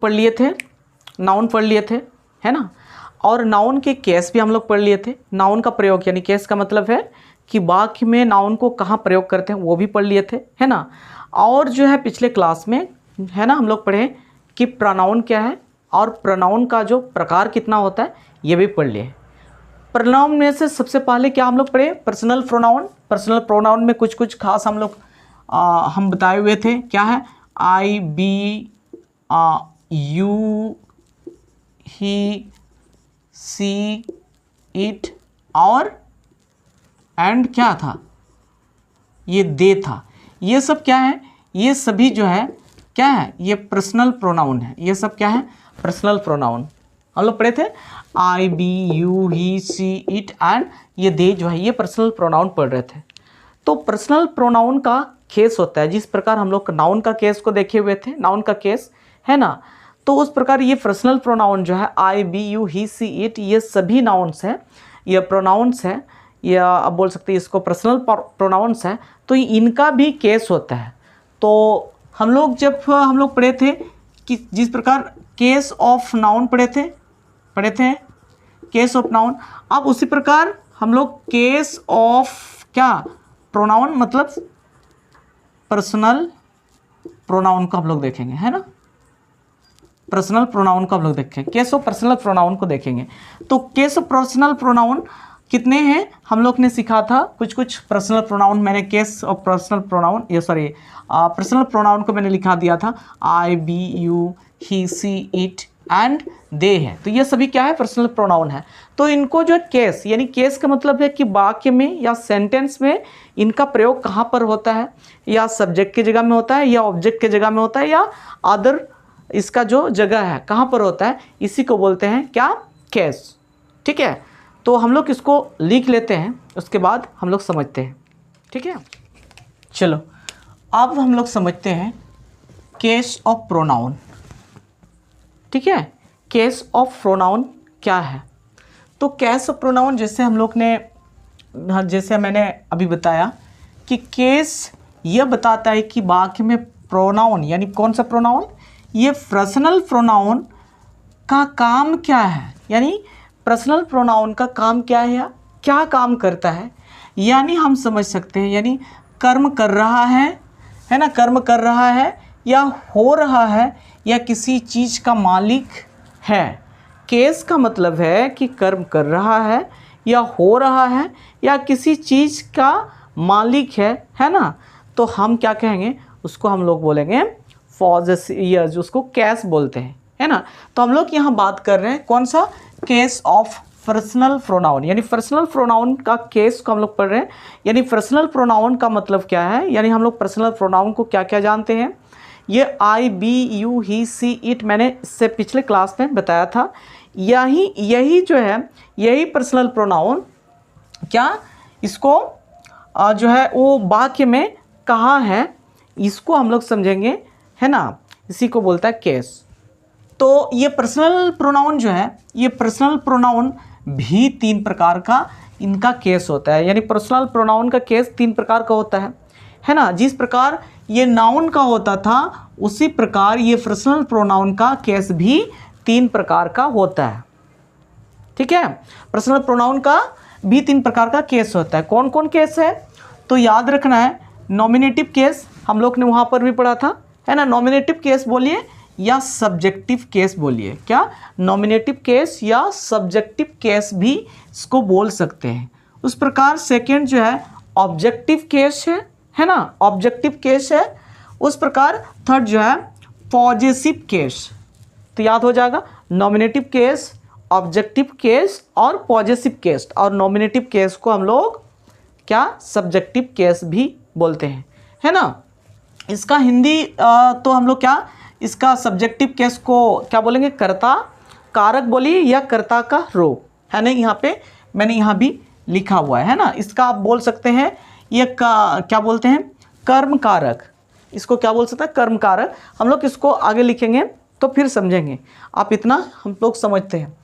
पढ़ लिए थे, नाउन पढ़ लिए थे, है ना। और नाउन के केस भी हम लोग पढ़ लिए थे। नाउन का प्रयोग यानी केस का मतलब है कि वाक्य में नाउन को कहाँ प्रयोग करते हैं वो भी पढ़ लिए थे, है ना। और जो है पिछले क्लास में, है ना, हम लोग पढ़े कि प्रोनाउन क्या है और प्रोनाउन का जो प्रकार कितना होता है ये भी पढ़ लिए। प्रोनाउन में से सबसे पहले क्या हम लोग पढ़े, पर्सनल प्रोनाउन। पर्सनल प्रोनाउन में कुछ कुछ खास हम बताए हुए थे। क्या है, I, we, you, he, she, it और एंड क्या था, ये दे था। ये सब क्या है, ये सभी जो है क्या है, ये पर्सनल प्रोनाउन है। ये सब क्या है, पर्सनल प्रोनाउन हम लोग पढ़े थे। I, we, you, he, she, it and ये दे जो है ये पर्सनल प्रोनाउन पढ़ रहे थे। तो पर्सनल प्रोनाउन का केस होता है, जिस प्रकार हम लोग नाउन का केस को देखे हुए थे, नाउन का केस, है ना। तो उस प्रकार ये पर्सनल प्रोनाउन जो है I, we, you, he, she, it, ये सभी नाउन्स हैं, ये प्रोनाउंस हैं, या आप बोल सकते हैं इसको पर्सनल प्रोनाउंस हैं। तो इनका भी केस होता है। तो हम लोग जब हम लोग पढ़े थे कि जिस प्रकार केस ऑफ नाउन पढ़े थे केस ऑफ नाउन, अब उसी प्रकार हम लोग केस ऑफ क्या, प्रोनाउन मतलब पर्सनल प्रोनाउन को हम लोग देखेंगे, है ना। पर्सनल प्रोनाउन को हम लोग देखेंगे, केस ऑफ पर्सनल प्रोनाउन को देखेंगे। तो केस ऑफ पर्सनल प्रोनाउन कितने हैं हम लोग ने सीखा था, कुछ कुछ पर्सनल प्रोनाउन मैंने केस ऑफ पर्सनल प्रोनाउन, ये सॉरी पर्सनल प्रोनाउन को मैंने लिखा दिया था, I, we, you, he, she, it and they है। तो ये सभी क्या है, पर्सनल प्रोनाउन है। तो इनको जो केस, यानी केस का मतलब है कि वाक्य में या सेंटेंस में इनका प्रयोग कहाँ पर होता है, या सब्जेक्ट की जगह में होता है, या ऑब्जेक्ट की जगह में होता है, या अदर इसका जो जगह है कहाँ पर होता है, इसी को बोलते हैं क्या, केस। ठीक है, तो हम लोग इसको लिख लेते हैं, उसके बाद हम लोग समझते हैं। ठीक है, चलो अब हम लोग समझते हैं केस ऑफ प्रोनाउन। ठीक है, केस ऑफ प्रोनाउन क्या है। तो केस ऑफ प्रोनाउन जैसे हम लोग ने, जैसे मैंने अभी बताया कि केस यह बताता है कि वाक्य में प्रोनाउन, यानी कौन सा प्रोनाउन, ये पर्सनल प्रोनाउन का काम क्या है, यानी पर्सनल प्रोनाउन का काम क्या है, या क्या काम करता है। यानी हम समझ सकते हैं, यानी कर्म कर रहा है ना, कर्म कर रहा है या हो रहा है, या किसी चीज़ का मालिक है। केस का मतलब है कि कर्म कर रहा है या हो रहा है या किसी चीज़ का मालिक है ना। तो हम क्या कहेंगे, उसको हम लोग बोलेंगे पॉजेसिव, उसको केस बोलते हैं, है ना। तो हम लोग यहाँ बात कर रहे हैं कौन सा, केस ऑफ पर्सनल प्रोनाउन, यानी पर्सनल प्रोनाउन का केस को हम लोग पढ़ रहे हैं। यानी पर्सनल प्रोनाउन का मतलब क्या है, यानी हम लोग पर्सनल प्रोनाउन को क्या क्या जानते हैं। ये I, we, you, he, she, it मैंने इससे पिछले क्लास में बताया था। यही जो है, यही पर्सनल प्रोनाउन क्या, इसको जो है वो वाक्य में कहाँ है, इसको हम लोग समझेंगे, है ना। इसी को बोलता है केस। तो ये पर्सनल प्रोनाउन जो है, ये पर्सनल प्रोनाउन भी 3 प्रकार का इनका केस होता है। यानी पर्सनल प्रोनाउन का केस 3 प्रकार का होता है ना। जिस प्रकार ये नाउन का होता था उसी प्रकार ये पर्सनल प्रोनाउन का केस भी 3 प्रकार का होता है। ठीक है, पर्सनल प्रोनाउन का भी 3 प्रकार का केस होता है। कौन कौन केस है, तो याद रखना है, नॉमिनेटिव केस हम लोग ने वहाँ पर भी पढ़ा था, है ना। नॉमिनेटिव केस बोलिए या सब्जेक्टिव केस बोलिए, क्या, नॉमिनेटिव केस या सब्जेक्टिव केस भी इसको बोल सकते हैं। उस प्रकार सेकंड जो है ऑब्जेक्टिव केस है ना, ऑब्जेक्टिव केस है। उस प्रकार थर्ड जो है पॉजेसिव केस। तो याद हो जाएगा, नॉमिनेटिव केस, ऑब्जेक्टिव केस और पॉजेसिव केस। और नॉमिनेटिव केस को हम लोग क्या, सब्जेक्टिव केस भी बोलते हैं, है ना। इसका हिंदी तो हम लोग क्या, इसका सब्जेक्टिव केस को क्या बोलेंगे, कर्ता कारक बोलिए या कर्ता का रूप, है ना। यहाँ पे मैंने यहाँ भी लिखा हुआ है ना। इसका आप बोल सकते हैं ये क्या बोलते हैं, कर्म कारक। इसको क्या बोल सकते हैं, कर्म कारक। हम लोग इसको आगे लिखेंगे तो फिर समझेंगे, आप इतना हम लोग समझते हैं।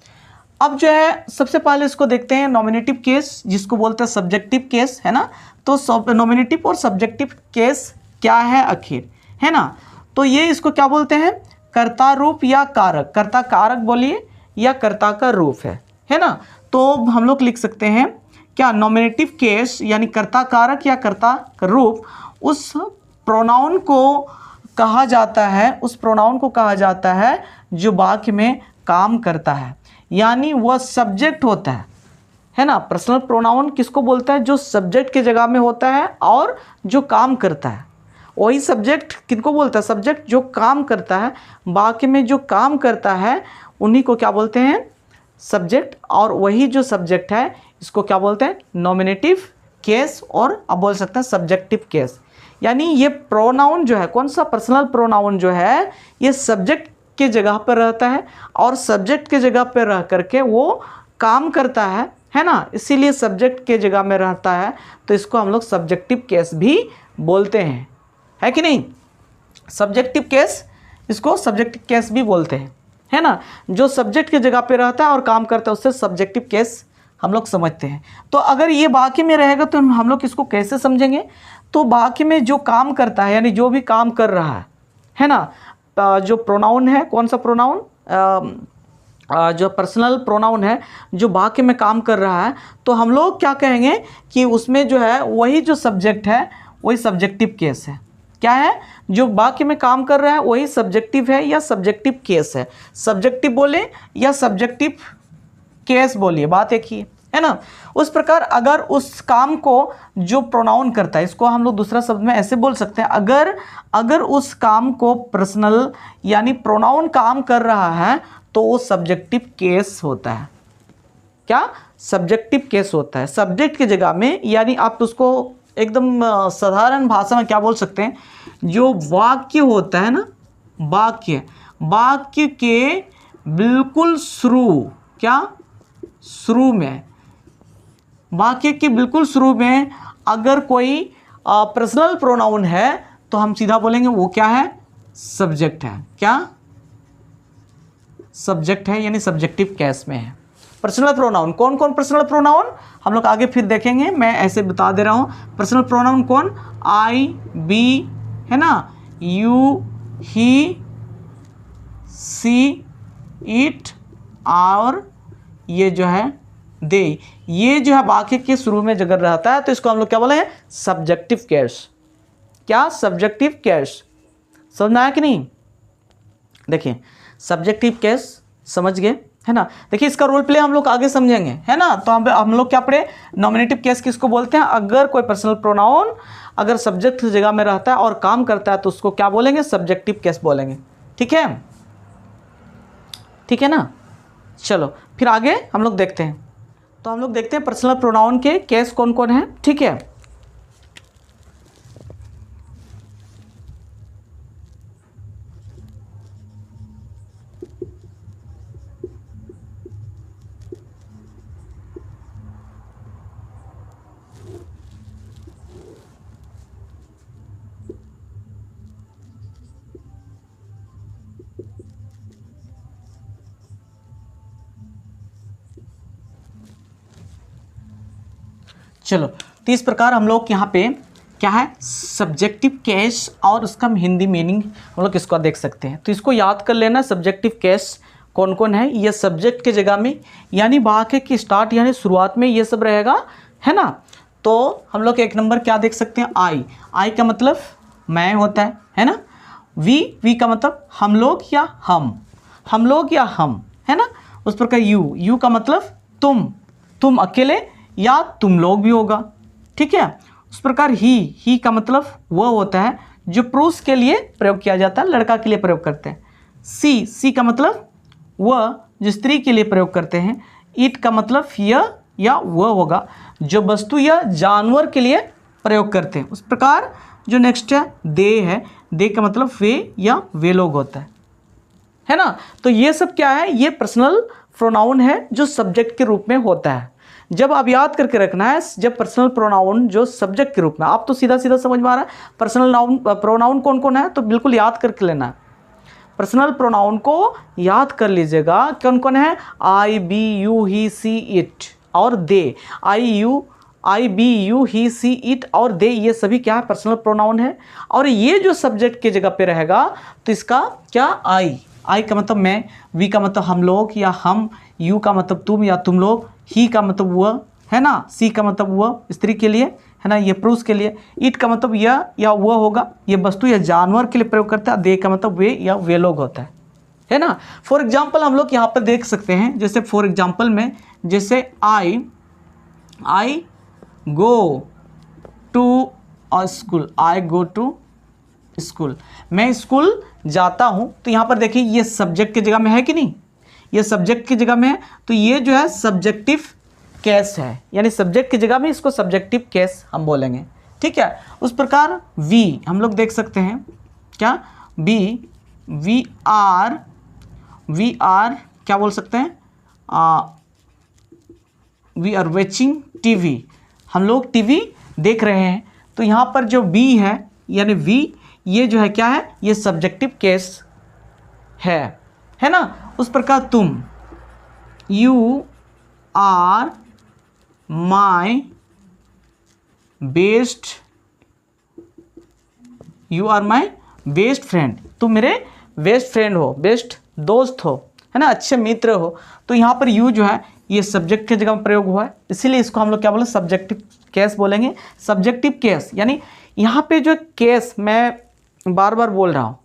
अब जो है सबसे पहले इसको देखते हैं नॉमिनेटिव केस, जिसको बोलते हैं सब्जेक्टिव केस, है ना। तो नॉमिनेटिव और सब्जेक्टिव केस क्या है आखिर, है ना। तो ये इसको क्या बोलते हैं, कर्ता रूप या कारक, कर्ता कारक बोलिए या कर्ता का रूप है ना। तो हम लोग लिख सकते हैं क्या, नॉमिनेटिव केस यानी कर्ता कारक या कर्ता का रूप उस प्रोनाउन को कहा जाता है, उस प्रोनाउन को कहा जाता है जो वाक्य में काम करता है, यानी वह सब्जेक्ट होता है ना। पर्सनल प्रोनाउन किसको बोलता है, जो सब्जेक्ट के जगह में होता है और जो काम करता है। वही सब्जेक्ट किनको बोलता है, सब्जेक्ट जो काम करता है, वाक्य में जो काम करता है उन्हीं को क्या बोलते हैं, सब्जेक्ट। और वही जो सब्जेक्ट है इसको क्या बोलते हैं, नॉमिनेटिव केस, और अब बोल सकते हैं सब्जेक्टिव केस। यानी ये प्रोनाउन जो है, कौन सा पर्सनल प्रोनाउन जो है, ये सब्जेक्ट के जगह पर रहता है और सब्जेक्ट के जगह पर रह करके वो काम करता है ना, इसीलिए सब्जेक्ट के जगह में रहता है, तो इसको हम लोग सब्जेक्टिव केस भी बोलते हैं, है कि नहीं। सब्जेक्टिव केस, इसको सब्जेक्टिव केस भी बोलते हैं, है ना। जो सब्जेक्ट की जगह पे रहता है और काम करता है उससे सब्जेक्टिव केस हम लोग समझते हैं। तो अगर ये वाक्य में रहेगा तो हम लोग इसको कैसे समझेंगे, तो वाक्य में जो काम करता है यानी जो भी काम कर रहा है ना, जो प्रोनाउन है, कौन सा प्रोनाउन, जो पर्सनल प्रोनाउन है जो वाक्य में काम कर रहा है, तो हम लोग क्या कहेंगे कि उसमें जो है वही जो सब्जेक्ट है वही सब्जेक्टिव केस है। क्या है, जो वाक्य में काम कर रहा है वही सब्जेक्टिव है या सब्जेक्टिव केस है। सब्जेक्टिव बोले या सब्जेक्टिव केस बोलिए, बात एक ही है ना। उस प्रकार अगर उस काम को जो प्रोनाउन करता है, इसको हम लोग दूसरा शब्द में ऐसे बोल सकते हैं, अगर उस काम को पर्सनल यानी प्रोनाउन काम कर रहा है तो वो सब्जेक्टिव केस होता है। क्या, सब्जेक्टिव केस होता है सब्जेक्ट की जगह में। यानी आप उसको एकदम साधारण भाषा में क्या बोल सकते हैं, जो वाक्य होता है ना, वाक्य के बिल्कुल शुरू, क्या, शुरू में, वाक्य के बिल्कुल शुरू में अगर कोई पर्सनल प्रोनाउन है तो हम सीधा बोलेंगे वो क्या है, सब्जेक्ट है। क्या, सब्जेक्ट है, यानी सब्जेक्टिव केस में है। पर्सनल प्रोनाउन, कौन कौन पर्सनल प्रोनाउन हम लोग आगे फिर देखेंगे, मैं ऐसे बता दे रहा हूँ। पर्सनल प्रोनाउन कौन, आई, बी, है ना, यू, ही, सी, इट, और ये जो है दे, ये जो है वाक्य के शुरू में जगह रहता है तो इसको हम लोग क्या बोले हैं, सब्जेक्टिव केस। क्या, सब्जेक्टिव केस। समझ में आया कि नहीं। देखिए सब्जेक्टिव केस समझ गए, है ना। देखिए इसका रोल प्ले हम लोग आगे समझेंगे, है ना। तो हम लोग क्या पढ़े, नॉमिनेटिव केस किसको बोलते हैं, अगर कोई पर्सनल प्रोनाउन अगर सब्जेक्ट की जगह में रहता है और काम करता है तो उसको क्या बोलेंगे, सब्जेक्टिव केस बोलेंगे। ठीक है, ठीक है ना। चलो फिर आगे हम लोग देखते हैं। तो हम लोग देखते हैं पर्सनल प्रोनाउन के केस कौन कौन है। ठीक है, चलो तो इस प्रकार हम लोग यहाँ पे क्या है, सब्जेक्टिव केस और उसका हिंदी मीनिंग हम लोग इसको देख सकते हैं। तो इसको याद कर लेना, सब्जेक्टिव केस कौन कौन है। ये सब्जेक्ट के जगह में यानी वाक्य की स्टार्ट यानी शुरुआत में ये सब रहेगा, है ना। तो हम लोग एक नंबर क्या देख सकते हैं, आई का मतलब मैं होता है ना। वी का मतलब हम लोग या हम, है ना। उस प्रकार यू का मतलब तुम अकेले या तुम लोग भी होगा। ठीक है, उस प्रकार ही का मतलब वह होता है जो पुरुष के लिए प्रयोग किया जाता है, लड़का के लिए प्रयोग करते हैं। सी का मतलब वह जो स्त्री के लिए प्रयोग करते हैं। इट का मतलब यह या वह होगा जो वस्तु या जानवर के लिए प्रयोग करते हैं। उस प्रकार जो नेक्स्ट है दे का मतलब वे या वे लोग होता है ना। तो ये सब क्या है, ये पर्सनल प्रोनाउन है जो सब्जेक्ट के रूप में होता है। जब आप याद करके रखना है, जब पर्सनल प्रोनाउन जो सब्जेक्ट के रूप में, आप तो सीधा समझ में आ रहा है पर्सनल प्रोनाउन कौन कौन है, तो बिल्कुल याद करके लेना है। पर्सनल प्रोनाउन को याद कर लीजिएगा कौन कौन है, I, we, you, he, she, it और they. I, we, you, he, she, it और दे, ये सभी क्या है, पर्सनल प्रोनाउन है। और ये जो सब्जेक्ट की जगह पे रहेगा तो इसका क्या, आई, आई का मतलब मैं, वी का मतलब हम लोग या हम, यू का मतलब तुम या तुम लोग, ही का मतलब वह, है ना, सी का मतलब वह स्त्री के लिए, है ना, ये पुरुष के लिए, इट का मतलब यह या वह होगा, ये वस्तु या जानवर के लिए प्रयोग करता है, दे का मतलब वे या वे लोग होता है ना। फॉर एग्जाम्पल हम लोग यहाँ पर देख सकते हैं, जैसे फॉर एग्जाम्पल में, जैसे I go to a school, I go to school, मैं स्कूल जाता हूँ। तो यहाँ पर देखिए ये सब्जेक्ट की जगह में है कि नहीं, ये सब्जेक्ट की जगह में है, तो ये जो है सब्जेक्टिव केस है, यानी सब्जेक्ट की जगह में इसको सब्जेक्टिव केस हम बोलेंगे, ठीक है। उस प्रकार वी हम लोग देख सकते हैं, क्या, वी आर क्या बोल सकते हैं, वी आर वॉचिंग टीवी, हम लोग टीवी देख रहे हैं। तो यहाँ पर जो बी है यानी वी, ये जो है क्या है, ये सब्जेक्टिव केस है ना। उस प्रकार तुम, you are my best, you are my best friend, तुम मेरे बेस्ट फ्रेंड हो, बेस्ट दोस्त हो, है ना, अच्छे मित्र हो। तो यहाँ पर यू जो है ये सब्जेक्ट की जगह में प्रयोग हुआ है, इसीलिए इसको हम लोग क्या बोले, सब्जेक्टिव केस बोलेंगे। सब्जेक्टिव केस यानी यहाँ पे जो केस, मैं बार बार बोल रहा हूँ,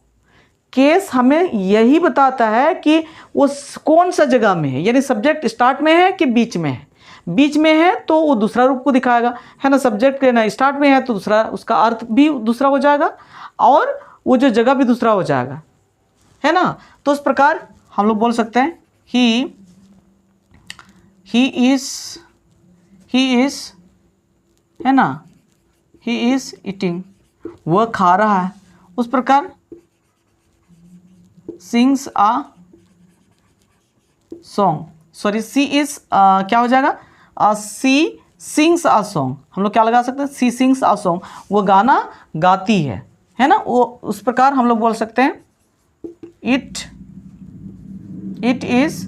केस हमें यही बताता है कि वो कौन सा जगह में है, यानी सब्जेक्ट स्टार्ट में है कि बीच में है, बीच में है तो वो दूसरा रूप को दिखाएगा, है ना, सब्जेक्ट ना स्टार्ट में है तो दूसरा, उसका अर्थ भी दूसरा हो जाएगा और वो जो जगह भी दूसरा हो जाएगा, है ना। तो इस प्रकार हम लोग बोल सकते हैं ही इज, है ना, ही इज ईटिंग, वह खा रहा है। उस प्रकार sings a song, sorry she is क्या हो जाएगा, सी सिंग्स आ सॉन्ग, हम लोग क्या लगा सकते हैं, सी सिंग्स आ सॉन्ग, वो गाना गाती है ना। वो उस प्रकार हम लोग बोल सकते हैं इट इज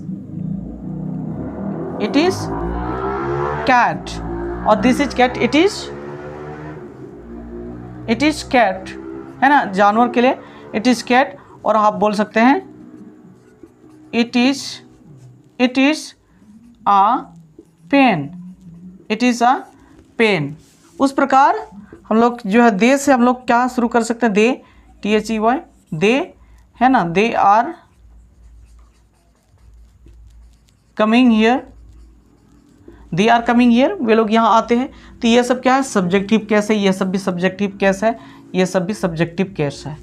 कैट, और this is cat, it is cat, है ना, जानवर के लिए इट इज कैट। और आप बोल सकते हैं it is a pen, it is a pen. उस प्रकार हम लोग जो है दे से हम लोग क्या शुरू कर सकते हैं, दे, THEY, दे, है ना, they are coming here, they are coming here, वे लोग यहाँ आते हैं। तो ये सब क्या है, सब्जेक्टिव केस है, ये सब भी सब्जेक्टिव केस है, ये सब भी सब्जेक्टिव केस है,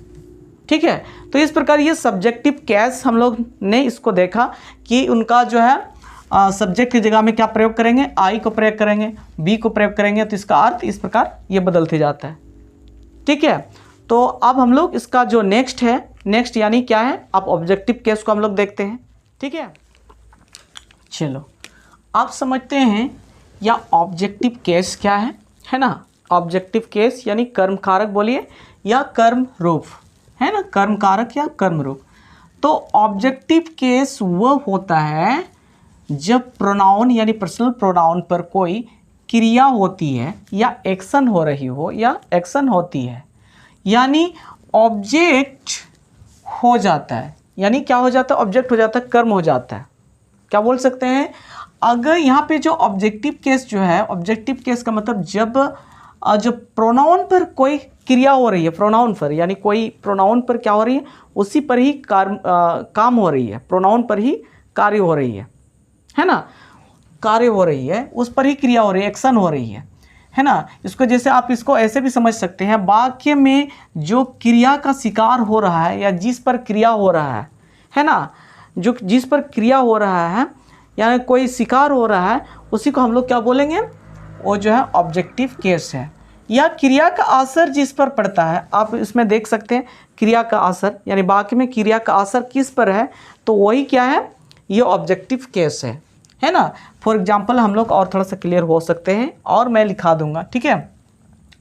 ठीक है। तो इस प्रकार ये सब्जेक्टिव केस हम लोग ने इसको देखा कि उनका जो है सब्जेक्ट की जगह में क्या प्रयोग करेंगे, आई को प्रयोग करेंगे, बी को प्रयोग करेंगे, तो इसका अर्थ इस प्रकार ये बदलते जाता है, ठीक है। तो अब हम लोग इसका जो नेक्स्ट है, नेक्स्ट यानी क्या है, आप ऑब्जेक्टिव केस को हम लोग देखते हैं, ठीक है। चलो आप समझते हैं या ऑब्जेक्टिव केस क्या है ना। ऑब्जेक्टिव केस यानी कर्म कारक बोलिए या कर्म रूप, है ना, कर्म कारक या कर्म रूप। तो ऑब्जेक्टिव केस वह होता है जब प्रोनाउन यानी पर्सनल प्रोनाउन पर कोई क्रिया होती है या एक्शन हो रही हो या एक्शन होती है, यानी ऑब्जेक्ट हो जाता है, यानी क्या हो जाता है, ऑब्जेक्ट हो जाता है, कर्म हो जाता है। क्या बोल सकते हैं, अगर यहाँ पे जो ऑब्जेक्टिव केस जो है, ऑब्जेक्टिव केस का मतलब जब प्रोनाउन पर कोई क्रिया हो रही है, प्रोनाउन पर, यानी कोई प्रोनाउन पर क्या हो रही है, उसी पर ही काम हो रही है, प्रोनाउन पर ही कार्य हो रही है ना, कार्य हो रही है, उस पर ही क्रिया हो रही है, एक्शन हो रही है ना। इसको जैसे आप इसको ऐसे भी समझ सकते हैं, वाक्य में जो क्रिया का शिकार हो रहा है या जिस पर क्रिया हो रहा है ना, जो जिस पर क्रिया हो रहा है यानी कोई शिकार हो रहा है, उसी को हम लोग क्या बोलेंगे, वो जो है ऑब्जेक्टिव केस है। या क्रिया का असर जिस पर पड़ता है, आप इसमें देख सकते हैं क्रिया का असर, यानी वाक्य में क्रिया का असर किस पर है, तो वही क्या है, ये ऑब्जेक्टिव केस है ना। फॉर एग्जांपल हम लोग और थोड़ा सा क्लियर हो सकते हैं, और मैं लिखा दूंगा, ठीक है।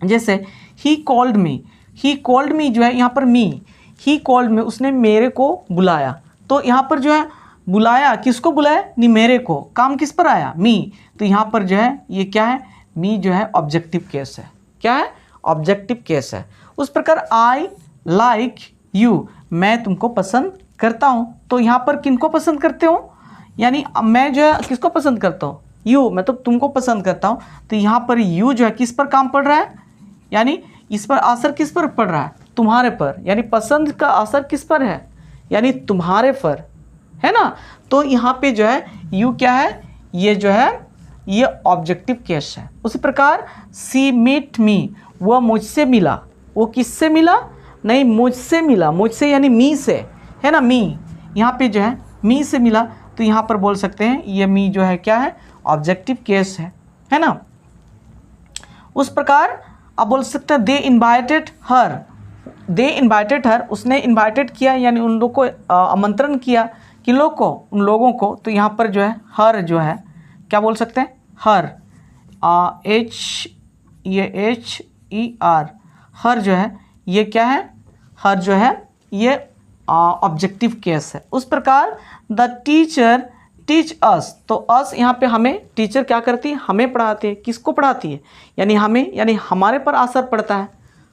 जैसे ही कॉल्ड मी जो है यहाँ पर मी, ही कॉल्ड मी, उसने मेरे को बुलाया। तो यहाँ पर जो है बुलाया, किसको बुलाया, नहीं मेरे को, काम किस पर आया, मी। तो यहाँ पर जो है ये क्या है, मी जो है ऑब्जेक्टिव केस है, क्या है, ऑब्जेक्टिव केस है। उस प्रकार आई लाइक यू, मैं तुमको पसंद करता हूँ, तो यहाँ पर किनको पसंद करते हो, यानी मैं जो है किसको पसंद करता हूँ, यू, मतलब तुमको पसंद करता हूँ। तो यहाँ पर यू जो है किस पर काम पड़ रहा है, यानी इस पर असर किस पर पड़ रहा है, तुम्हारे पर, यानी पसंद का असर किस पर है, यानी तुम्हारे पर, है ना। तो यहाँ पे जो है यू क्या है, ये जो है ये ऑब्जेक्टिव केस है। उसी प्रकार सी मीट मी, वह मुझसे मिला, वो किससे मिला, नहीं मुझसे मिला, मुझसे यानी मी से, है ना, मी, यहाँ पे जो है मी से मिला, तो यहाँ पर बोल सकते हैं ये मी जो है क्या है, ऑब्जेक्टिव केस है ना। उस प्रकार आप बोल सकते हैं दे इन्वाइटेड हर, दे इन्वाइटेड हर, उसने इन्वाइटेड किया यानी उन लोग को आमंत्रण किया, किन लोग को, उन लोगों को। तो यहाँ पर जो है हर जो है क्या बोल सकते हैं, हर, HER, हर जो है ये क्या है, हर जो है ये ऑब्जेक्टिव केस है। उस प्रकार द टीचर टीच अस, तो अस यहाँ पे हमें, टीचर क्या करती है, हमें पढ़ाती है, किसको पढ़ाती है, यानी हमें, यानी हमारे पर असर पड़ता है,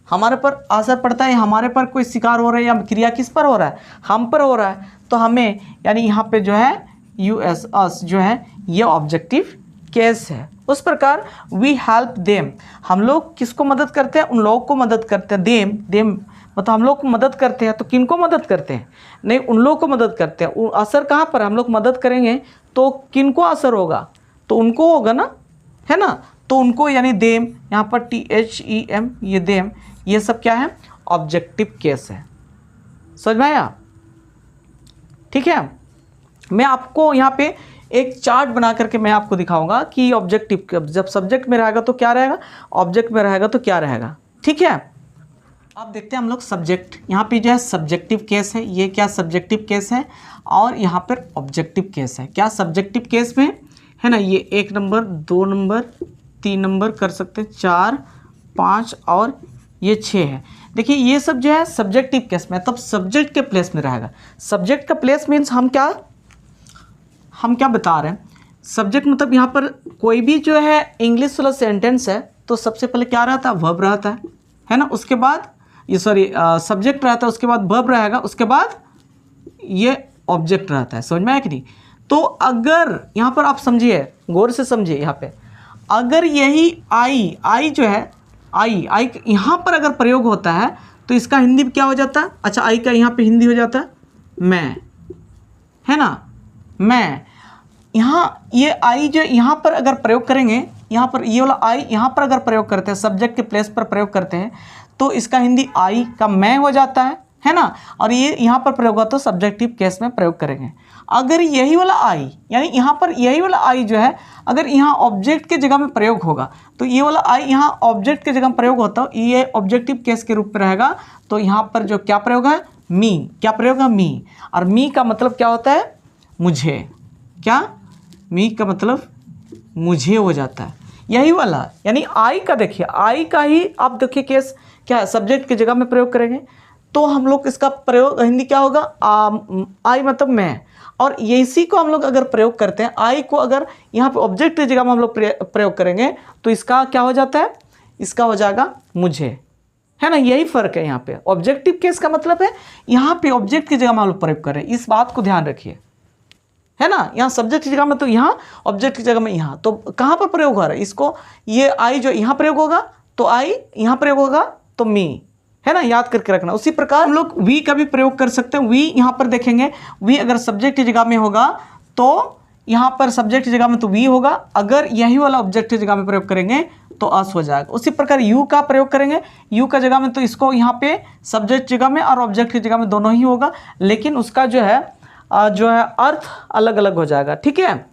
हमारे पर असर पड़ता है, हमारे पर कोई शिकार हो रहा है या क्रिया किस पर हो रहा है, हम पर हो रहा है। तो हमें, यानी यहाँ पे जो है US अस जो है ये ऑब्जेक्टिव केस है। उस प्रकार वी हेल्प देम, हम लोग किसको मदद करते हैं, उन लोगों को मदद करते हैं। देम मतलब हम लोग को मदद करते हैं, तो किनको मदद करते हैं, नहीं उन लोगों को मदद करते हैं। असर कहाँ पर, हम लोग मदद करेंगे तो किनको असर होगा, तो उनको होगा ना, है ना। तो उनको यानी देम, यहाँ पर THEM, ये देम, ये सब क्या है, ऑब्जेक्टिव केस है। समझ में आया, ठीक है। मैं आपको यहाँ पे एक चार्ट बना करके मैं आपको दिखाऊंगा कि ऑब्जेक्टिव, जब सब्जेक्ट में रहेगा तो क्या रहेगा, ऑब्जेक्ट में रहेगा तो क्या रहेगा, ठीक है। अब देखते हैं हम लोग सब्जेक्ट, यहाँ पे जो है सब्जेक्टिव केस है, ये क्या सब्जेक्टिव केस है, और यहाँ पर ऑब्जेक्टिव केस है। क्या सब्जेक्टिव केस में है ना, ये 1 नंबर 2 नंबर 3 नंबर कर सकते हैं, 4 5 और ये 6 है। देखिए ये सब जो है सब्जेक्टिव केस में, तब सब्जेक्ट के प्लेस में रहेगा। सब्जेक्ट का प्लेस मीन्स हम क्या बता रहे हैं, सब्जेक्ट मतलब यहाँ पर कोई भी जो है इंग्लिश वाला सेंटेंस है तो सबसे पहले क्या रहता है, वर्ब रहता है ना। उसके बाद ये सब्जेक्ट रहता है, उसके बाद वर्ब रहेगा, उसके बाद ये ऑब्जेक्ट रहता है। समझ में आया कि नहीं। तो अगर यहाँ पर आप समझिए, गौर से समझिए, यहाँ पे अगर यही आई जो है, आई यहाँ पर अगर प्रयोग होता है तो इसका हिंदी क्या हो जाता है, अच्छा आई का यहाँ पे हिंदी हो जाता है मैं, है ना, मैं। यहाँ ये आई जो यहाँ पर अगर प्रयोग करेंगे, यहाँ पर ये वाला आई यहाँ पर अगर प्रयोग करते हैं, सब्जेक्ट के प्लेस पर प्रयोग करते हैं, तो इसका हिंदी आई का मैं हो जाता है ना। और ये यहाँ पर प्रयोग होता है तो सब्जेक्टिव केस में प्रयोग करेंगे। अगर यही वाला आई, यानी यहाँ पर यही वाला आई जो है अगर यहाँ ऑब्जेक्ट के जगह में प्रयोग होगा, तो ये वाला आई यहाँ ऑब्जेक्ट के जगह में प्रयोग होता है, ये ऑब्जेक्टिव केस के रूप में रहेगा। तो यहाँ पर जो क्या प्रयोग है, मी, क्या प्रयोग है, मी। और मी का मतलब क्या होता है, मुझे, क्या, मी का मतलब मुझे हो जाता है, यही वाला। यानी आई का देखिए, आई का ही आप देखिए केस क्या है, सब्जेक्ट की जगह में प्रयोग करेंगे तो हम लोग इसका प्रयोग हिंदी क्या होगा, आई मतलब मैं। और इसी को हम लोग अगर प्रयोग करते हैं, आई को अगर यहाँ पे ऑब्जेक्ट की जगह में हम लोग प्रयोग करेंगे तो इसका क्या हो जाता है, इसका हो जाएगा मुझे, है ना। यही फर्क है यहाँ पे। ऑब्जेक्टिव केस का मतलब है यहाँ पे ऑब्जेक्ट की जगह में हम लोग प्रयोग कर रहे हैं, इस बात को ध्यान रखिए, है ना। यहाँ सब्जेक्ट की जगह में तो यहाँ, ऑब्जेक्ट की जगह में यहाँ, तो कहाँ पर प्रयोग हो रहा है, इसको ये आई जो यहाँ प्रयोग होगा तो आई, यहाँ प्रयोग होगा तो मी, है ना, याद करके रखना। उसी प्रकार हम लोग वी का भी प्रयोग कर सकते हैं। वी यहाँ पर देखेंगे, वी अगर सब्जेक्ट की जगह में होगा तो यहाँ पर सब्जेक्ट की जगह में तो वी होगा, अगर यही वाला ऑब्जेक्ट की जगह में प्रयोग करेंगे तो अस हो जाएगा। उसी प्रकार यू का प्रयोग करेंगे, यू का जगह में तो इसको यहाँ पे सब्जेक्ट जगह में और ऑब्जेक्ट की जगह में दोनों ही होगा, लेकिन उसका जो है अर्थ अलग अलग हो जाएगा, ठीक है।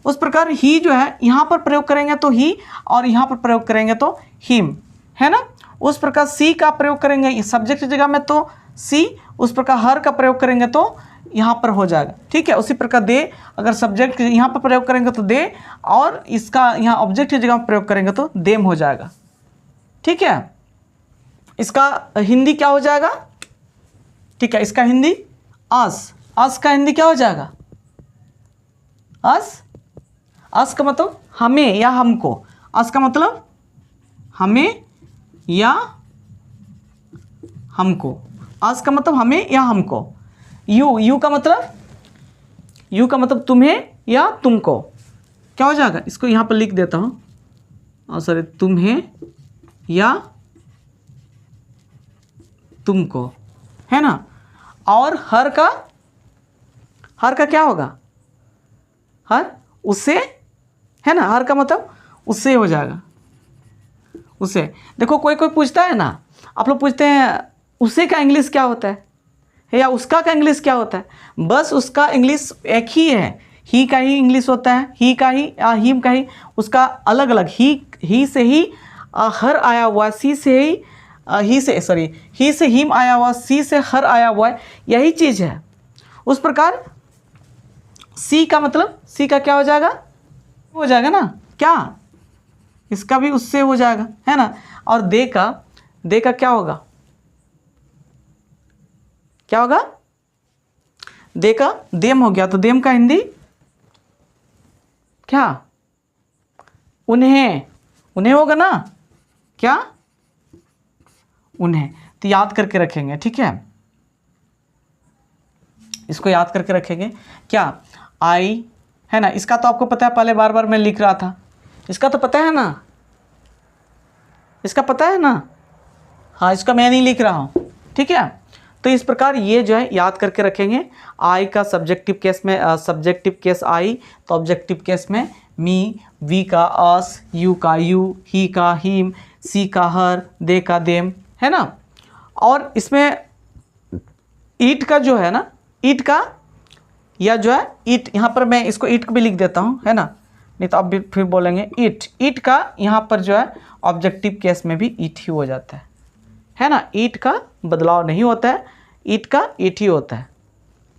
उस प्रकार ही जो है यहाँ पर प्रयोग करेंगे तो ही, और यहाँ पर प्रयोग करेंगे तो हिम, है ना। उस प्रकार सी का प्रयोग करेंगे सब्जेक्ट की जगह में तो सी, उस प्रकार हर का प्रयोग करेंगे तो यहाँ पर हो जाएगा, ठीक है। उसी प्रकार दे, अगर सब्जेक्ट यहाँ पर प्रयोग करेंगे तो दे, और इसका यहाँ ऑब्जेक्ट की जगह में प्रयोग करेंगे तो देम हो जाएगा, ठीक है। इसका हिंदी क्या हो जाएगा, ठीक है, इसका हिंदी अस, अस का हिंदी क्या हो जाएगा, अस, अस का मतलब हमें या हमको, अस का मतलब हमें या हमको, अस का मतलब हमें या हमको, यू का मतलब तुम्हें या तुमको, क्या हो जाएगा, इसको यहाँ पर लिख देता हूँ, और सॉरी, तुम्हें या तुमको, है ना। और हर का क्या होगा, हर उससे, है ना, हर का मतलब उससे हो जाएगा, उससे। देखो कोई पूछता है ना, आप लोग पूछते हैं उससे का इंग्लिश क्या होता है या उसका का इंग्लिश क्या होता है, बस उसका इंग्लिश एक ही है, ही का ही इंग्लिश होता है, ही का ही, हिम का ही, उसका अलग अलग, ही से ही हर आया हुआ, सी से ही ही से हिम आया हुआ, सी से हर आया हुआ है, यही चीज़ है। उस प्रकार सी का मतलब, सी का क्या हो जाएगा ना, क्या, इसका भी उससे हो जाएगा, है ना। और दे का क्या होगा, दे का देम हो गया, तो देम का हिंदी क्या, उन्हें होगा ना, क्या, उन्हें। तो याद करके रखेंगे, ठीक है, इसको याद करके रखेंगे। क्या, आई, है ना, इसका तो आपको पता है, पहले बार मैं लिख रहा था, इसका तो पता है ना, इसका पता है ना, हाँ, इसका मैं नहीं लिख रहा हूँ, ठीक है। तो इस प्रकार ये जो है याद करके रखेंगे। आई का सब्जेक्टिव केस में सब्जेक्टिव केस आई, तो ऑब्जेक्टिव केस में मी, वी का अस, यू का यू, ही का हिम, सी का हर, दे का देम, है ना। और इसमें ईट का जो है ना, ईट का, या जो है ईट, यहाँ पर मैं इसको ईट भी लिख देता हूँ, है ना, नहीं तो आप भी फिर बोलेंगे ईट का यहाँ पर जो है ऑब्जेक्टिव केस में भी ईट ही हो जाता है ना, ईट का बदलाव नहीं होता है, ईट का ईट ही होता है,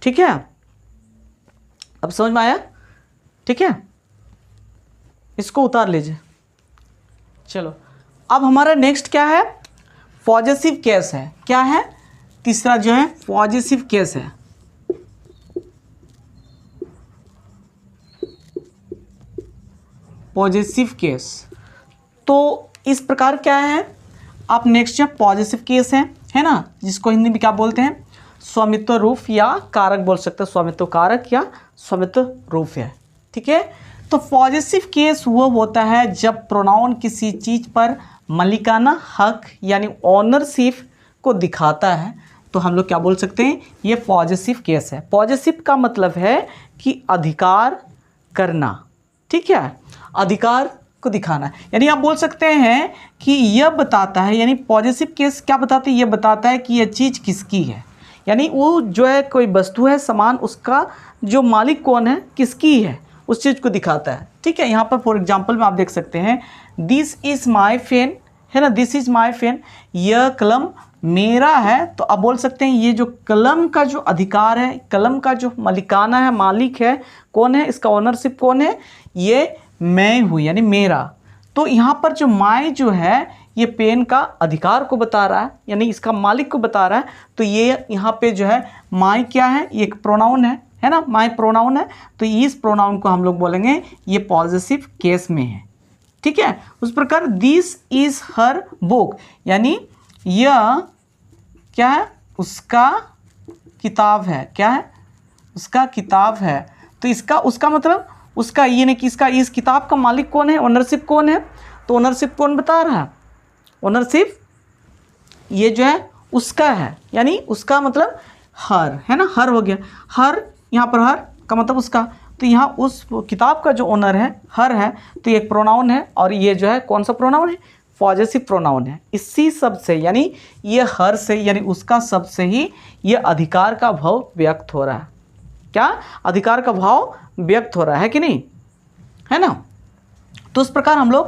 ठीक है। अब समझ में आया, ठीक है, इसको उतार लीजिए। चलो, अब हमारा नेक्स्ट क्या है, पॉजेसिव केस है, क्या है, तीसरा जो है पॉजेसिव केस है। पॉजेसिव केस, तो इस प्रकार क्या है, आप नेक्स्ट जो पॉजेसिव केस है ना, जिसको हिंदी में क्या बोलते हैं, स्वामित्व रूप या कारक बोल सकते हैं, स्वामित्व कारक या स्वामित्व रूप है, ठीक है। तो पॉजेसिव केस वो होता है जब प्रोनाउन किसी चीज़ पर मालिकाना हक यानी ओनरशिप को दिखाता है, तो हम लोग क्या बोल सकते हैं, ये पॉजेसिव केस है। पॉजेसिव का मतलब है कि अधिकार करना, ठीक है, अधिकार को दिखाना, यानी आप बोल सकते हैं कि यह बताता है, यानी पॉजेसिव केस क्या बताता है, यह बताता है कि यह चीज़ किसकी है, यानी वो जो है कोई वस्तु है, सामान, उसका जो मालिक कौन है, किसकी है, उस चीज़ को दिखाता है, ठीक है। यहाँ पर फॉर एग्जांपल में आप देख सकते हैं, दिस इज़ माय पेन, है ना, दिस इज़ माय पेन, यह कलम मेरा है, तो आप बोल सकते हैं ये जो कलम का जो अधिकार है, कलम का जो मालिकाना है, मालिक है, कौन है, इसका ओनरशिप कौन है, ये मैं हूँ, यानी मेरा। तो यहाँ पर जो माय जो है, ये पेन का अधिकार को बता रहा है, यानी इसका मालिक को बता रहा है, तो ये यहाँ पे जो है माय क्या है, ये एक प्रोनाउन है ना, माय प्रोनाउन है, तो इस प्रोनाउन को हम लोग बोलेंगे ये पॉजेसिव केस में है, ठीक है। उस प्रकार दिस इज हर बुक, यानी यह क्या है, उसका किताब है, क्या है, उसका किताब है, तो इसका उसका मतलब उसका, ये नहीं कि इसका, इस किताब का मालिक कौन है, ओनरशिप कौन है, तो ओनरशिप कौन बता रहा है, ओनरशिप ये जो है उसका है, यानी उसका मतलब हर, है ना, हर हो गया, हर, यहाँ पर हर का मतलब उसका, तो यहाँ उस किताब का जो ओनर है, हर है, तो ये एक प्रोनाउन है, और ये जो है कौन सा प्रोनाउन है, पॉजेसिव प्रोनाउन है। इसी शब्द से, यानी ये हर से, यानी उसका शब्द से ही ये अधिकार का भाव व्यक्त हो रहा है, क्या, अधिकार का भाव व्यक्त हो रहा है कि नहीं, है ना। तो इस प्रकार हम लोग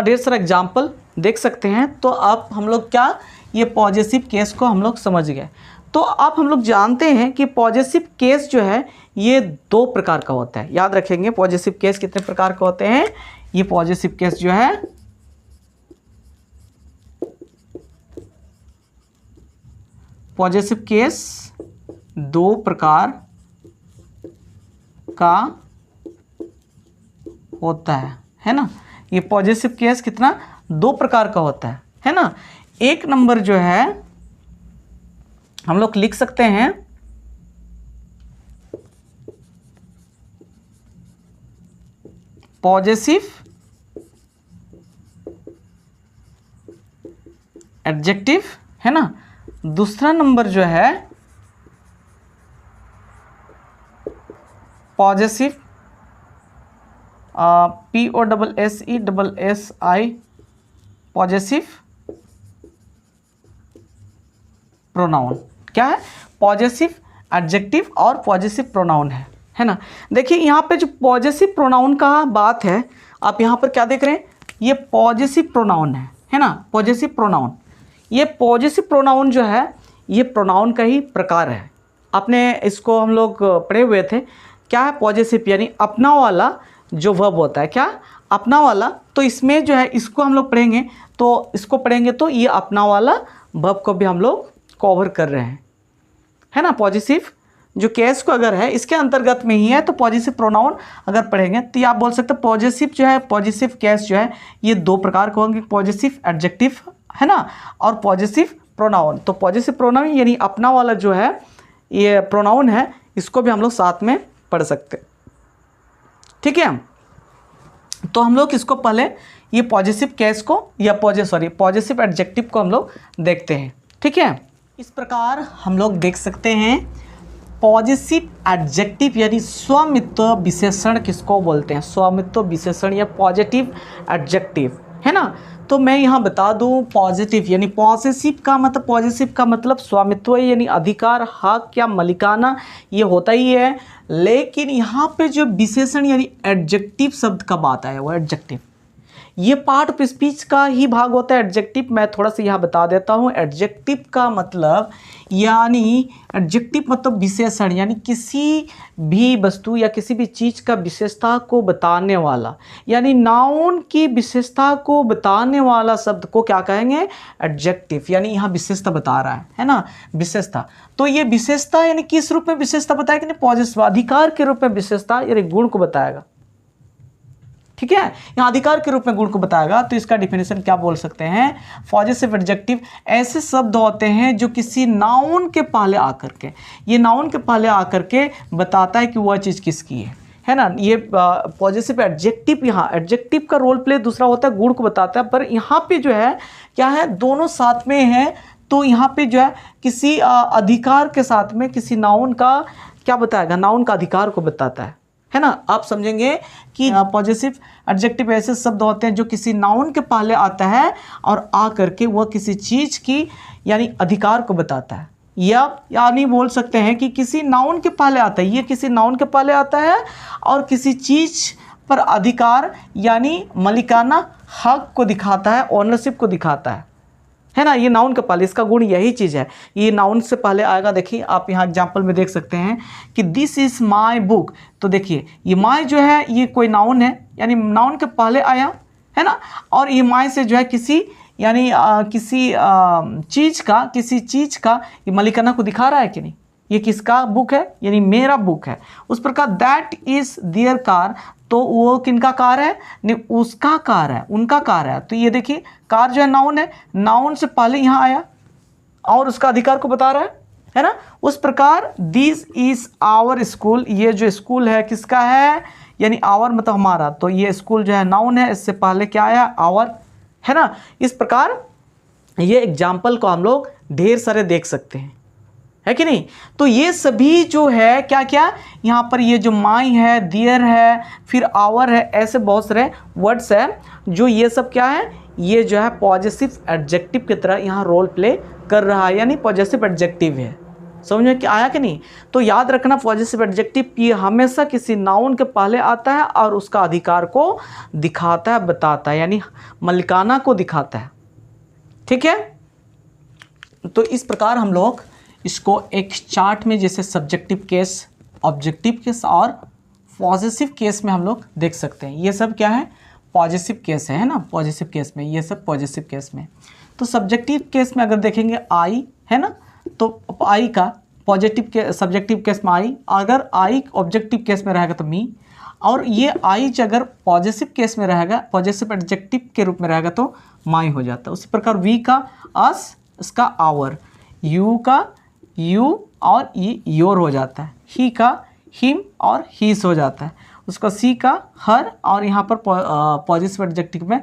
ढेर सारा एग्जाम्पल देख सकते हैं। तो अब हम लोग क्या, ये पॉजेसिव केस को हम लोग समझ गए। तो अब हम लोग जानते हैं कि पॉजेसिव केस जो है ये दो प्रकार का होता है, याद रखेंगे पॉजेसिव केस कितने प्रकार के होते हैं। ये पॉजेसिव केस जो है पॉजेसिव केस दो प्रकार का होता है ना। ये पॉजेसिव केस कितना, दो प्रकार का होता है ना। एक नंबर जो है हम लोग लिख सकते हैं पॉजेसिव एडजेक्टिव, है ना। दूसरा नंबर जो है पॉजेसिव, POSSESSI, पॉजेसिव प्रोनाउन। क्या है? पॉजेसिव एडजेक्टिव और पॉजेसिव प्रोनाउन है ना। देखिए यहाँ पे जो पॉजेसिव प्रोनाउन का बात है, आप यहाँ पर क्या देख रहे हैं, ये पॉजेसिव प्रोनाउन है ना। पॉजेसिव प्रोनाउन, ये पॉजेसिव प्रोनाउन जो है ये प्रोनाउन का ही प्रकार है। आपने इसको हम लोग पढ़े हुए थे। क्या है? पॉजेसिव यानी अपना वाला जो वर्ब होता है, क्या अपना वाला। तो इसमें जो है इसको हम लोग पढ़ेंगे, तो इसको पढ़ेंगे तो ये अपना वाला वर्ब को भी हम लोग कवर कर रहे हैं, है ना। पॉजेसिव जो केस को अगर है इसके अंतर्गत में ही है, तो पॉजेसिव प्रोनाउन अगर पढ़ेंगे तो ये आप बोल सकते हैं पॉजेसिव जो है, पॉजेसिव केस जो है ये दो प्रकार के होंगे, पॉजेसिव एडजेक्टिव, है ना, और पॉजेसिव प्रोनाउन। तो पॉजेसिव प्रोनाउन यानी अपना वाला जो है ये प्रोनाउन है, इसको भी हम लोग साथ में पढ़ सकते हैं, ठीक है। तो हम लोग इसको पहले ये पॉजेसिव केस को या पॉजेसिव एडजेक्टिव को हम लोग देखते हैं, ठीक है। इस प्रकार हम लोग देख सकते हैं पॉजेसिव एडजेक्टिव यानी स्वामित्व विशेषण किसको बोलते हैं, स्वामित्व विशेषण या पॉजिटिव एडजेक्टिव, है ना। तो मैं यहाँ बता दूँ पॉजिटिव यानी पॉसेसिव का मतलब स्वामित्व यानी अधिकार, हक या मलिकाना, ये होता ही है। लेकिन यहाँ पे जो विशेषण यानी एडजेक्टिव शब्द का बात आया वो एडजेक्टिव, ये पार्ट ऑफ स्पीच का ही भाग होता है एडजेक्टिव। मैं थोड़ा सा यहाँ बता देता हूँ। एडजेक्टिव का मतलब यानी एडजेक्टिव मतलब विशेषण यानी किसी भी वस्तु या किसी भी चीज़ का विशेषता को बताने वाला, यानी नाउन की विशेषता को बताने वाला शब्द को क्या कहेंगे? एडजेक्टिव। यानी यहाँ विशेषता बता रहा है ना, विशेषता। तो ये विशेषता यानी किस रूप में विशेषता बताएगा? नहीं, पॉजिटिव अधिकार के रूप में विशेषता यानी गुण को बताएगा, ठीक है। यहाँ अधिकार के रूप में गुण को बताएगा। तो इसका डिफिनेशन क्या बोल सकते हैं? पॉजेसिव एडजेक्टिव ऐसे शब्द होते हैं जो किसी नाउन के पहले आकर के, ये नाउन के पहले आकर के बताता है कि वह चीज़ किसकी है ना। ये पॉजेसिव एडजेक्टिव, यहाँ एडजेक्टिव का रोल प्ले दूसरा होता है, गुण को बताता है, पर यहाँ पे जो है क्या है, दोनों साथ में है। तो यहाँ पे जो है किसी अधिकार के साथ में किसी नाउन का क्या बताएगा? नाउन का अधिकार को बताता है ना। आप समझेंगे कि पॉजेसिव एडजेक्टिव ऐसे शब्द होते हैं जो किसी नाउन के पहले आता है और आ करके वह किसी चीज़ की यानी अधिकार को बताता है, या यानी बोल सकते हैं कि किसी नाउन के पहले आता है, ये किसी नाउन के पहले आता है और किसी चीज़ पर अधिकार यानी मलिकाना हक को दिखाता है, ओनरशिप को दिखाता है ना। ये नाउन के पहले, इसका गुण यही चीज़ है, ये नाउन से पहले आएगा। देखिए आप यहाँ एग्जाम्पल में देख सकते हैं कि दिस इज़ माई बुक। तो देखिए ये माई जो है ये कोई नाउन है, यानी नाउन के पहले आया है ना। और ये माई से जो है किसी यानी किसी चीज़ का ये मलिकाना को दिखा रहा है कि नहीं, ये किसका बुक है, यानी मेरा बुक है। उस प्रकार दैट इज़ देयर कार, तो वो किनका कार है? नहीं, उसका कार है, उनका कार है। तो ये देखिए कार जो है नाउन है, नाउन से पहले यहाँ आया और उसका अधिकार को बता रहा है ना। उस प्रकार दिस इज़ आवर स्कूल, ये जो स्कूल है किसका है, यानी आवर मतलब हमारा। तो ये स्कूल जो है नाउन है, इससे पहले क्या आया? आवर, है ना। इस प्रकार ये एग्जाम्पल को हम लोग ढेर सारे देख सकते हैं, है कि नहीं। तो ये सभी जो है क्या क्या यहाँ पर ये जो माई है, दियर है, फिर आवर है, ऐसे बहुत सारे वर्ड्स है जो ये सब क्या है, ये जो है पॉजेसिव एडजेक्टिव की तरह यहाँ रोल प्ले कर रहा है, यानी पॉजेसिव एडजेक्टिव है। समझ में क्या आया कि नहीं। तो याद रखना पॉजेसिव एडजेक्टिव ये हमेशा किसी नाउन के पहले आता है और उसका अधिकार को दिखाता है, बताता है, यानी मलिकाना को दिखाता है, ठीक है। तो इस प्रकार हम लोग इसको एक चार्ट में जैसे सब्जेक्टिव केस, ऑब्जेक्टिव केस और पॉजेसिव केस में हम लोग देख सकते हैं। ये सब क्या है? पॉजेसिव केस है ना। पॉजेसिव केस में ये सब पॉजेसिव केस में। तो सब्जेक्टिव केस में अगर देखेंगे आई है ना, तो आई का पॉजिटिव के सब्जेक्टिव केस में आई, अगर आई ऑब्जेक्टिव केस में रहेगा तो मी, और ये आई अगर पॉजेसिव केस में रहेगा, पॉजेसिव एडजेक्टिव के रूप में रहेगा तो माई हो जाता है। उसी प्रकार वी का अस, इसका आवर, यू का यू और ये योर हो जाता है, ही का हिम और हीस हो जाता है। उसका सी का हर, और यहाँ पर पॉजिटिव एडजेक्टिव में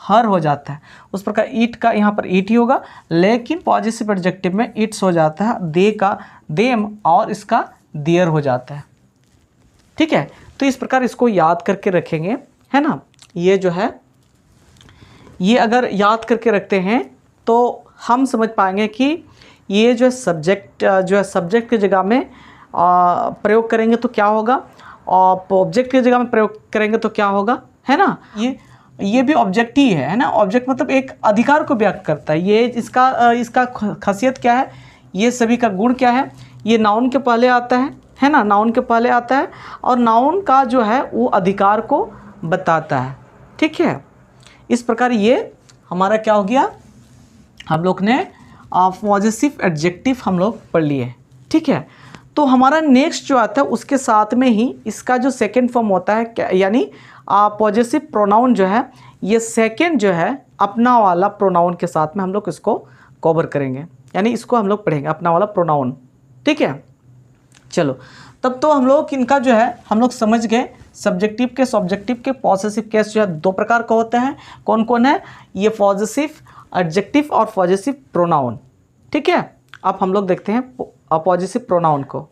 हर हो जाता है। उस प्रकार ईट का यहाँ पर ईट ही होगा, लेकिन पॉजिटिव एडजेक्टिव में इट्स हो जाता है, दे का देम, और इसका देयर हो जाता है। ठीक है, तो इस प्रकार इसको याद करके रखेंगे, है ना। ये जो है, ये अगर याद करके रखते हैं तो हम समझ पाएंगे कि ये जो सब्जेक्ट सब्जेक्ट की जगह में प्रयोग करेंगे तो क्या होगा, और ऑब्जेक्ट की जगह में प्रयोग करेंगे तो क्या होगा, है ना। ये भी ऑब्जेक्ट ही है ना। ऑब्जेक्ट मतलब एक अधिकार को व्यक्त करता है। ये इसका खासियत क्या है, ये सभी का गुण क्या है, ये नाउन के पहले आता है ना, नाउन के पहले आता है, और नाउन का जो है वो अधिकार को बताता है। ठीक है, इस प्रकार ये हमारा क्या हो गया, हम लोग ने पॉजिटिव एडजेक्टिव हम लोग पढ़ लिए। ठीक है, तो हमारा नेक्स्ट जो आता है उसके साथ में ही इसका जो सेकंड फॉर्म होता है क्या, यानी पॉजिटिव प्रोनाउन जो है, ये सेकंड जो है अपना वाला प्रोनाउन के साथ में हम लोग इसको कवर करेंगे, यानी इसको हम लोग पढ़ेंगे, अपना वाला प्रोनाउन। ठीक है, चलो तब तो हम लोग इनका जो है हम लोग समझ गए। सब्जेक्टिव केस, ऑब्जेक्टिव के, पॉसेसिव केस जो है दो प्रकार का होते हैं। कौन कौन है, ये पॉजिटिव एडजेक्टिव और पॉजिटिव प्रोनाउन। ठीक है, अब हम लोग देखते हैं पॉजिटिव प्रोनाउन को।